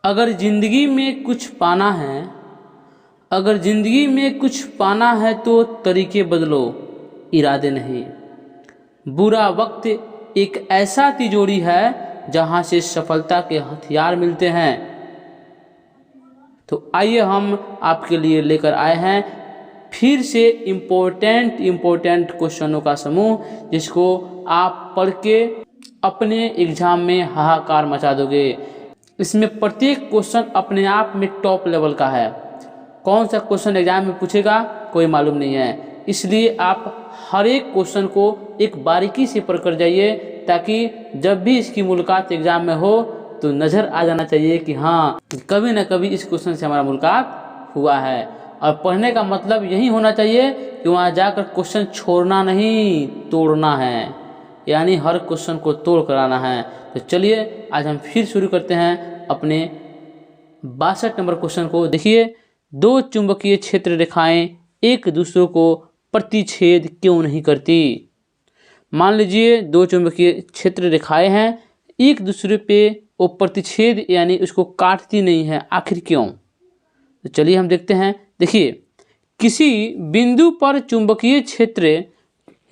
अगर जिंदगी में कुछ पाना है, अगर जिंदगी में कुछ पाना है तो तरीके बदलो, इरादे नहीं। बुरा वक्त एक ऐसा तिजोरी है जहां से सफलता के हथियार मिलते हैं। तो आइए हम आपके लिए लेकर आए हैं फिर से इम्पोर्टेंट क्वेश्चनों का समूह, जिसको आप पढ़ के अपने एग्जाम में हाहाकार मचा दोगे। इसमें प्रत्येक क्वेश्चन अपने आप में टॉप लेवल का है। कौन सा क्वेश्चन एग्जाम में पूछेगा कोई मालूम नहीं है, इसलिए आप हर एक क्वेश्चन को एक बारीकी से पढ़ कर जाइए, ताकि जब भी इसकी मुलाकात एग्जाम में हो तो नज़र आ जाना चाहिए कि हाँ, कभी ना कभी इस क्वेश्चन से हमारा मुलाकात हुआ है। और पढ़ने का मतलब यही होना चाहिए कि वहाँ जाकर क्वेश्चन छोड़ना नहीं, तोड़ना है, यानी हर क्वेश्चन को तोड़ कर आना है। तो चलिए आज हम फिर शुरू करते हैं अपने 62 नंबर क्वेश्चन को। देखिए, दो चुंबकीय क्षेत्र रेखाएं एक दूसरे को प्रतिच्छेद क्यों नहीं करती। मान लीजिए दो चुंबकीय क्षेत्र रेखाएं हैं, एक दूसरे पे वो प्रतिच्छेद यानी उसको काटती नहीं है, आखिर क्यों। तो चलिए हम देखते हैं। देखिए, किसी बिंदु पर चुंबकीय क्षेत्र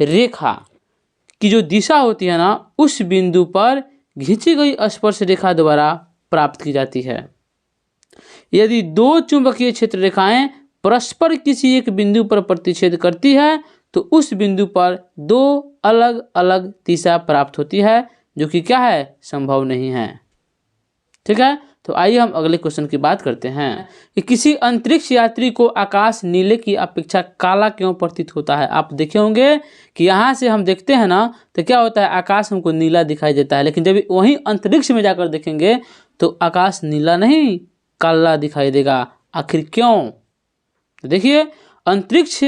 रेखा की जो दिशा होती है ना, उस बिंदु पर खींची गई स्पर्श रेखा द्वारा प्राप्त की जाती है। यदि दो चुंबकीय क्षेत्र रेखाएं परस्पर किसी एक बिंदु पर प्रतिच्छेद करती है तो उस बिंदु पर दो अलग अलग दिशा प्राप्त होती है, जो कि क्या है, संभव नहीं है। ठीक है, तो आइए हम अगले क्वेश्चन की बात करते हैं कि किसी अंतरिक्ष यात्री को आकाश नीले की अपेक्षा काला क्यों प्रतीत होता है। आप देखे होंगे कि यहाँ से हम देखते हैं ना, तो क्या होता है, आकाश हमको नीला दिखाई देता है, लेकिन जब वहीं अंतरिक्ष में जाकर देखेंगे तो आकाश नीला नहीं, काला दिखाई देगा। आखिर क्यों। तो देखिए, अंतरिक्ष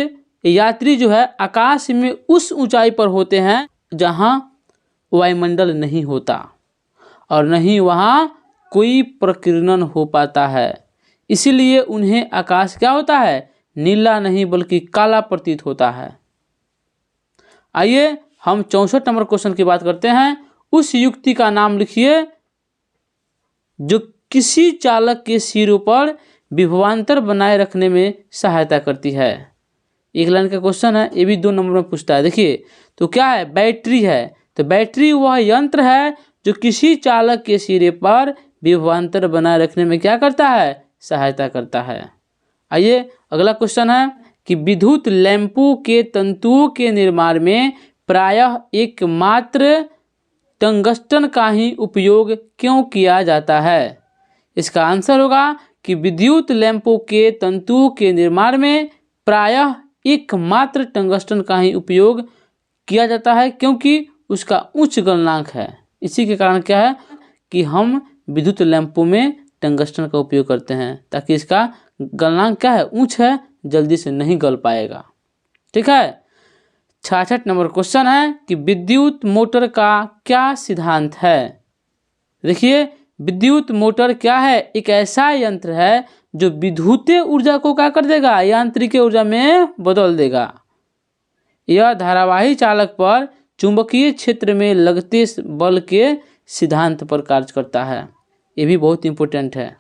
यात्री जो है आकाश में उस ऊंचाई पर होते हैं जहां वायुमंडल नहीं होता और नहीं वहां कोई प्रकीर्णन हो पाता है, इसीलिए उन्हें आकाश क्या होता है, नीला नहीं बल्कि काला प्रतीत होता है। आइए हम 64 नंबर क्वेश्चन की बात करते हैं। उस युक्ति का नाम लिखिए जो किसी चालक के सिरों पर विभवांतर बनाए रखने में सहायता करती है। एक लाइन का क्वेश्चन है, ये भी 2 नंबर में पूछता है। देखिए, तो क्या है, बैटरी है। तो बैटरी वह यंत्र है जो किसी चालक के सिरे पर विभवांतर बनाए रखने में क्या करता है, सहायता करता है। आइए अगला क्वेश्चन है कि विद्युत लैंपों के तंतुओं के निर्माण में प्रायः एकमात्र टंगस्टन का ही उपयोग क्यों किया जाता है। इसका आंसर होगा कि विद्युत लैंपों के तंतुओं के निर्माण में प्रायः एकमात्र टंगस्टन का ही उपयोग किया जाता है, क्योंकि उसका उच्च गलनांक है। इसी के कारण क्या है कि हम विद्युत लैंपों में टंगस्टन का उपयोग करते हैं, ताकि इसका गलनांक क्या है, ऊंच है, जल्दी से नहीं गल पाएगा। ठीक है, 66 नंबर क्वेश्चन है कि विद्युत मोटर का क्या सिद्धांत है। देखिए, विद्युत मोटर क्या है, एक ऐसा यंत्र है जो विद्युतीय ऊर्जा को क्या कर देगा, यांत्रिक ऊर्जा में बदल देगा। यह धारावाही चालक पर चुंबकीय क्षेत्र में लगते बल के सिद्धांत पर कार्य करता है। ये भी बहुत इंपॉर्टेंट है।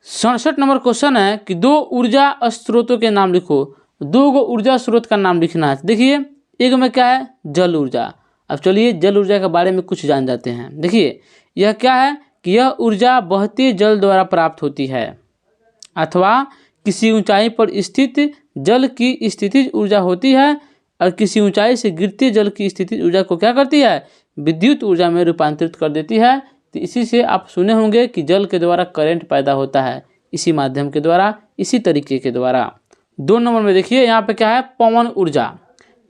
67 नंबर क्वेश्चन है कि दो ऊर्जा स्रोतों के नाम लिखो। 2 ऊर्जा स्रोत का नाम लिखना है। देखिए, एक में क्या है, जल ऊर्जा। अब चलिए जल ऊर्जा के बारे में कुछ जान जाते हैं। देखिए, यह क्या है कि यह ऊर्जा बहते जल द्वारा प्राप्त होती है अथवा किसी ऊंचाई पर स्थित जल की स्थितिज ऊर्जा होती है, और किसी ऊंचाई से गिरते जल की स्थितिज ऊर्जा को क्या करती है, विद्युत ऊर्जा में रूपांतरित कर देती है। तो इसी से आप सुने होंगे कि जल के द्वारा करंट पैदा होता है, इसी माध्यम के द्वारा, इसी तरीके के द्वारा। 2 नंबर में देखिए, यहाँ पे क्या है, पवन ऊर्जा।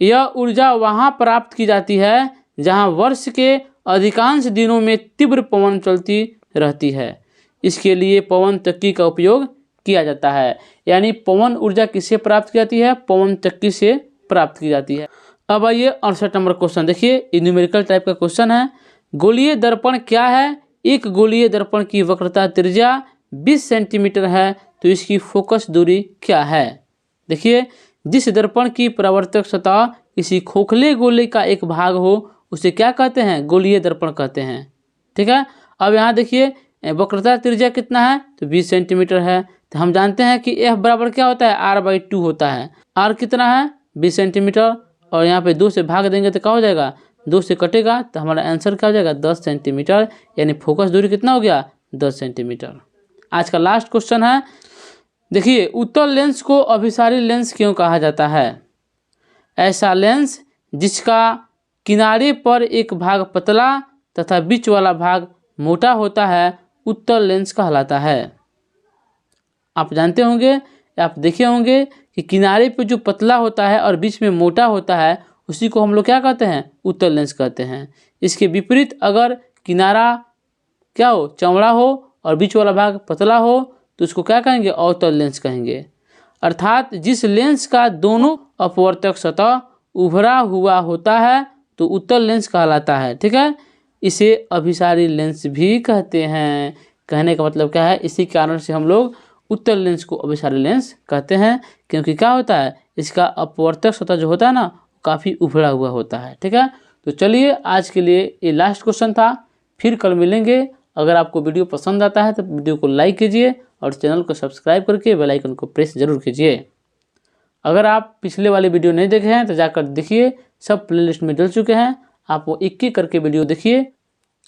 यह ऊर्जा वहाँ प्राप्त की जाती है जहाँ वर्ष के अधिकांश दिनों में तीव्र पवन चलती रहती है। इसके लिए पवन चक्की का उपयोग किया जाता है। यानी पवन ऊर्जा किससे प्राप्त की जाती है, पवन चक्की से प्राप्त की जाती है। अब आइए 68 नंबर क्वेश्चन। देखिए, ये न्यूमेरिकल टाइप का क्वेश्चन है। गोलीय दर्पण क्या है। एक गोलीय दर्पण की वक्रता त्रिज्या 20 सेंटीमीटर है, तो इसकी फोकस दूरी क्या है। देखिए, जिस दर्पण की परावर्तक सतह किसी खोखले गोले का एक भाग हो उसे क्या कहते हैं, गोलीय दर्पण कहते हैं। ठीक है, अब यहाँ देखिए, वक्रता त्रिज्या कितना है, तो 20 सेंटीमीटर है। तो हम जानते हैं कि F बराबर क्या होता है, R/2 होता है। R कितना है, 20 सेंटीमीटर, और यहाँ पे 2 से भाग देंगे तो क्या हो जाएगा, 2 से कटेगा, तो हमारा आंसर क्या हो जाएगा, 10 सेंटीमीटर। यानी फोकस दूरी कितना हो गया, 10 सेंटीमीटर। आज का लास्ट क्वेश्चन है, देखिए, उत्तल लेंस को अभिसारी लेंस क्यों कहा जाता है। ऐसा लेंस जिसका किनारे पर एक भाग पतला तथा बीच वाला भाग मोटा होता है उत्तल लेंस कहलाता है। आप जानते होंगे, आप देखे होंगे कि किनारे पे जो पतला होता है और बीच में मोटा होता है उसी को हम लोग क्या कहते हैं, उत्तल लेंस कहते हैं। इसके विपरीत अगर किनारा क्या हो, चौड़ा हो और बीच वाला भाग पतला हो तो उसको क्या कहेंगे, अवतल लेंस कहेंगे। अर्थात जिस लेंस का दोनों अपवर्तक सतह उभरा हुआ होता है तो उत्तल लेंस कहलाता है। ठीक है, इसे अभिसारी लेंस भी कहते हैं। कहने का मतलब क्या है, इसी कारण से हम लोग उत्तल लेंस को अभिसारी लेंस कहते हैं, क्योंकि क्या होता है, इसका अपवर्तक सतह जो होता है ना काफ़ी उभरा हुआ होता है। ठीक है, तो चलिए आज के लिए ये लास्ट क्वेश्चन था, फिर कल मिलेंगे। अगर आपको वीडियो पसंद आता है तो वीडियो को लाइक कीजिए और चैनल को सब्सक्राइब करके बेल आइकन को प्रेस जरूर कीजिए। अगर आप पिछले वाले वीडियो नहीं देखे हैं तो जाकर देखिए, सब प्लेलिस्ट में डल चुके हैं, आप वो एक एक करके वीडियो देखिए।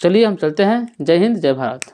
चलिए हम चलते हैं। जय हिंद, जय भारत।